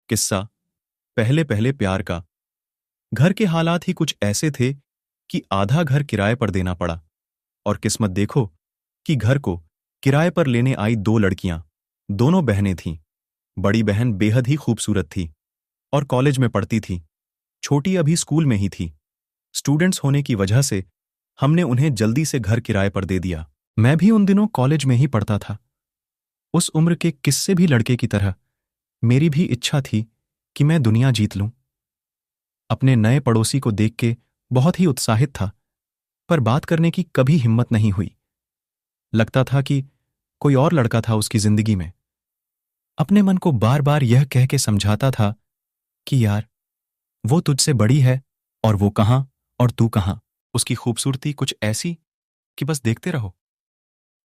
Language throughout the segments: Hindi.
किस्सा पहले पहले प्यार का। घर के हालात ही कुछ ऐसे थे कि आधा घर किराए पर देना पड़ा। और किस्मत देखो कि घर को किराए पर लेने आई दो लड़कियां, दोनों बहनें थीं। बड़ी बहन बेहद ही खूबसूरत थी और कॉलेज में पढ़ती थी। छोटी अभी स्कूल में ही थी। स्टूडेंट्स होने की वजह से हमने उन्हें जल्दी से घर किराए पर दे दिया। मैं भी उन दिनों कॉलेज में ही पढ़ता था। उस उम्र के किससे भी लड़के की तरह मेरी भी इच्छा थी कि मैं दुनिया जीत लूं। अपने नए पड़ोसी को देख के बहुत ही उत्साहित था, पर बात करने की कभी हिम्मत नहीं हुई। लगता था कि कोई और लड़का था उसकी जिंदगी में। अपने मन को बार बार यह कह के समझाता था कि यार, वो तुझसे बड़ी है और वो कहां और तू कहां। उसकी खूबसूरती कुछ ऐसी कि बस देखते रहो।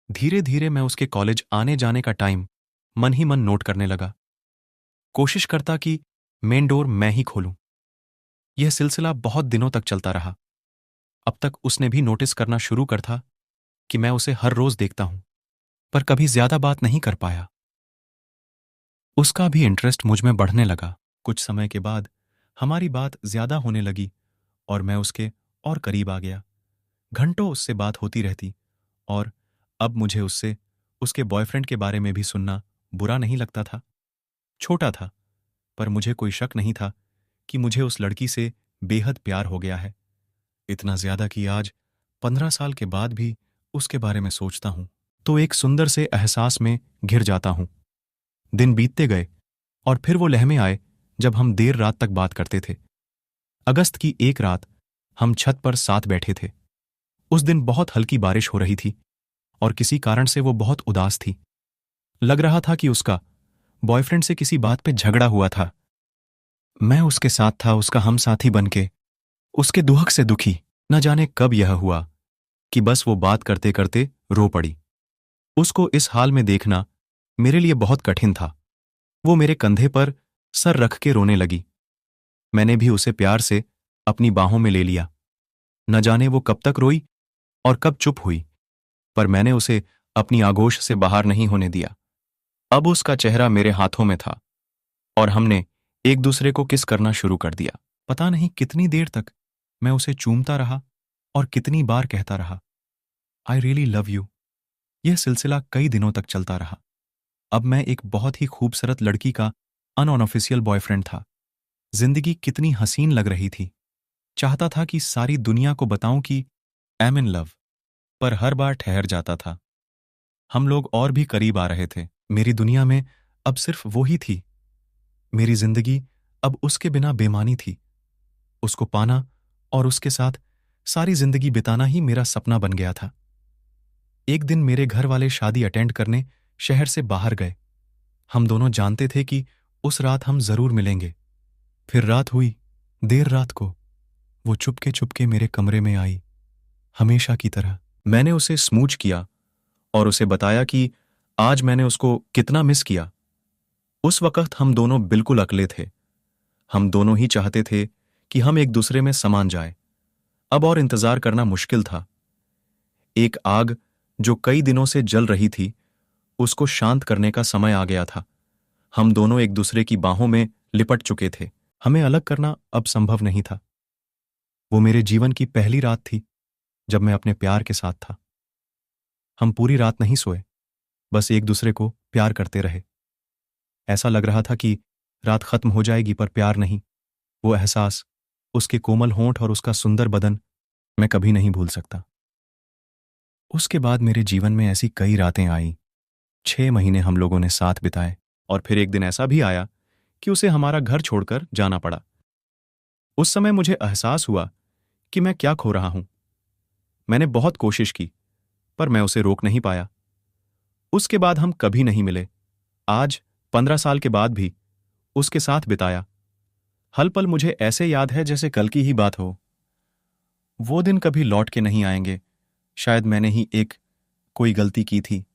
धीरे धीरे मैं उसके कॉलेज आने जाने का टाइम मन ही मन नोट करने लगा। कोशिश करता कि मेन डोर मैं ही खोलूं। यह सिलसिला बहुत दिनों तक चलता रहा। अब तक उसने भी नोटिस करना शुरू कर था कि मैं उसे हर रोज देखता हूं, पर कभी ज्यादा बात नहीं कर पाया। उसका भी इंटरेस्ट मुझ में बढ़ने लगा। कुछ समय के बाद हमारी बात ज्यादा होने लगी और मैं उसके और करीब आ गया। घंटों उससे बात होती रहती और अब मुझे उससे उसके बॉयफ्रेंड के बारे में भी सुनना बुरा नहीं लगता था। छोटा था, पर मुझे कोई शक नहीं था कि मुझे उस लड़की से बेहद प्यार हो गया है। इतना ज्यादा कि आज 15 साल के बाद भी उसके बारे में सोचता हूं तो एक सुंदर से एहसास में घिर जाता हूं। दिन बीतते गए और फिर वो लम्हे आए जब हम देर रात तक बात करते थे। अगस्त की एक रात हम छत पर साथ बैठे थे। उस दिन बहुत हल्की बारिश हो रही थी और किसी कारण से वो बहुत उदास थी। लग रहा था कि उसका बॉयफ्रेंड से किसी बात पे झगड़ा हुआ था। मैं उसके साथ था, उसका हम साथी बनके, उसके दुहक से दुखी। न जाने कब यह हुआ कि बस वो बात करते करते रो पड़ी। उसको इस हाल में देखना मेरे लिए बहुत कठिन था। वो मेरे कंधे पर सर रख के रोने लगी। मैंने भी उसे प्यार से अपनी बाहों में ले लिया। न जाने वो कब तक रोई और कब चुप हुई, पर मैंने उसे अपनी आगोश से बाहर नहीं होने दिया। अब उसका चेहरा मेरे हाथों में था और हमने एक दूसरे को किस करना शुरू कर दिया। पता नहीं कितनी देर तक मैं उसे चूमता रहा और कितनी बार कहता रहा, आई रियली लव यू। यह सिलसिला कई दिनों तक चलता रहा। अब मैं एक बहुत ही खूबसूरत लड़की का अनऑफिशियल बॉयफ्रेंड था। जिंदगी कितनी हसीन लग रही थी। चाहता था कि सारी दुनिया को बताऊं कि आई एम इन लव, पर हर बार ठहर जाता था। हम लोग और भी करीब आ रहे थे। मेरी दुनिया में अब सिर्फ वो ही थी। मेरी जिंदगी अब उसके बिना बेमानी थी। उसको पाना और उसके साथ सारी जिंदगी बिताना ही मेरा सपना बन गया था। एक दिन मेरे घर वाले शादी अटेंड करने शहर से बाहर गए। हम दोनों जानते थे कि उस रात हम जरूर मिलेंगे। फिर रात हुई। देर रात को वो चुपके चुपके मेरे कमरे में आई, हमेशा की तरह। मैंने उसे स्मूच किया और उसे बताया कि आज मैंने उसको कितना मिस किया। उस वक्त हम दोनों बिल्कुल अकेले थे। हम दोनों ही चाहते थे कि हम एक दूसरे में समान जाए। अब और इंतजार करना मुश्किल था। एक आग जो कई दिनों से जल रही थी, उसको शांत करने का समय आ गया था। हम दोनों एक दूसरे की बाहों में लिपट चुके थे। हमें अलग करना अब संभव नहीं था। वो मेरे जीवन की पहली रात थी जब मैं अपने प्यार के साथ था। हम पूरी रात नहीं सोए, बस एक दूसरे को प्यार करते रहे। ऐसा लग रहा था कि रात खत्म हो जाएगी, पर प्यार नहीं। वो एहसास, उसके कोमल होंठ और उसका सुंदर बदन मैं कभी नहीं भूल सकता। उसके बाद मेरे जीवन में ऐसी कई रातें आईं। 6 महीने हम लोगों ने साथ बिताए और फिर एक दिन ऐसा भी आया कि उसे हमारा घर छोड़कर जाना पड़ा। उस समय मुझे एहसास हुआ कि मैं क्या खो रहा हूं। मैंने बहुत कोशिश की, पर मैं उसे रोक नहीं पाया। उसके बाद हम कभी नहीं मिले। आज 15 साल के बाद भी उसके साथ बिताया। हल पल मुझे ऐसे याद है जैसे कल की ही बात हो। वो दिन कभी लौट के नहीं आएंगे। शायद मैंने ही एक कोई गलती की थी।